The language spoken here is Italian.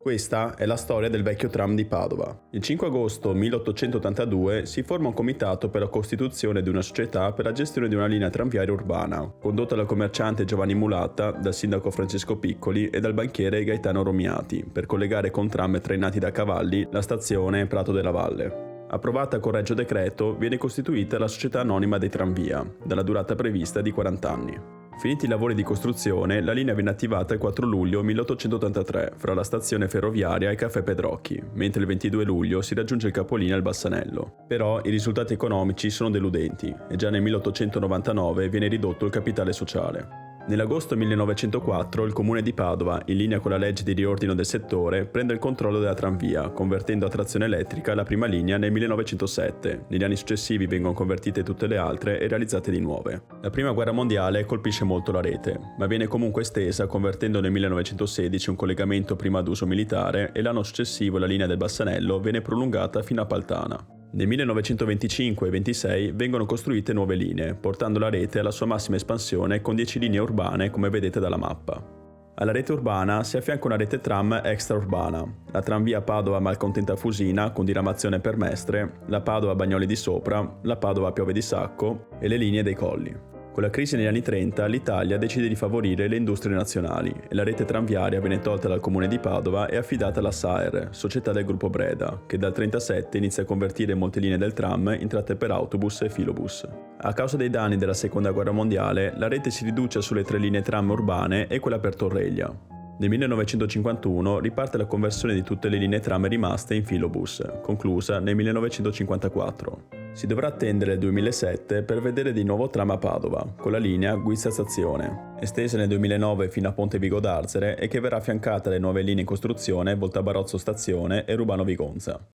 Questa è la storia del vecchio tram di Padova. Il 5 agosto 1882 si forma un comitato per la costituzione di una società per la gestione di una linea tranviaria urbana, condotta dal commerciante Giovanni Mulatta, dal sindaco Francesco Piccoli e dal banchiere Gaetano Romiati, per collegare con tram trainati da cavalli la stazione Prato della Valle. Approvata con regio decreto, viene costituita la Società Anonima dei Tranvia, dalla durata prevista di 40 anni. Finiti i lavori di costruzione, la linea venne attivata il 4 luglio 1883 fra la stazione ferroviaria e il caffè Pedrocchi, mentre il 22 luglio si raggiunge il capolinea al Bassanello. Però i risultati economici sono deludenti e già nel 1899 viene ridotto il capitale sociale. Nell'agosto 1904 il comune di Padova, in linea con la legge di riordino del settore, prende il controllo della tranvia, convertendo a trazione elettrica la prima linea nel 1907. Negli anni successivi vengono convertite tutte le altre e realizzate di nuove. La prima guerra mondiale colpisce molto la rete, ma viene comunque estesa convertendo nel 1916 un collegamento prima ad uso militare e l'anno successivo la linea del Bassanello viene prolungata fino a Paltana. Nel 1925 e 26 vengono costruite nuove linee, portando la rete alla sua massima espansione con 10 linee urbane come vedete dalla mappa. Alla rete urbana si affianca una rete tram extraurbana, la tranvia Padova-Malcontenta Fusina con diramazione per Mestre, la Padova-Bagnoli di Sopra, la Padova-Piove di Sacco e le linee dei Colli. Con la crisi negli anni 30 l'Italia decide di favorire le industrie nazionali e la rete tranviaria viene tolta dal comune di Padova e affidata alla Saer, società del gruppo Breda, che dal 1937 inizia a convertire molte linee del tram in tratte per autobus e filobus. A causa dei danni della seconda guerra mondiale, la rete si riduce sulle 3 linee tram urbane e quella per Torreglia. Nel 1951 riparte la conversione di tutte le linee tram rimaste in filobus, conclusa nel 1954. Si dovrà attendere il 2007 per vedere di nuovo tram a Padova, con la linea Guizza-Stazione, estesa nel 2009 fino a Ponte Vigo d'Arzere e che verrà affiancata alle nuove linee in costruzione Volta Barozzo Stazione e Rubano Vigonza.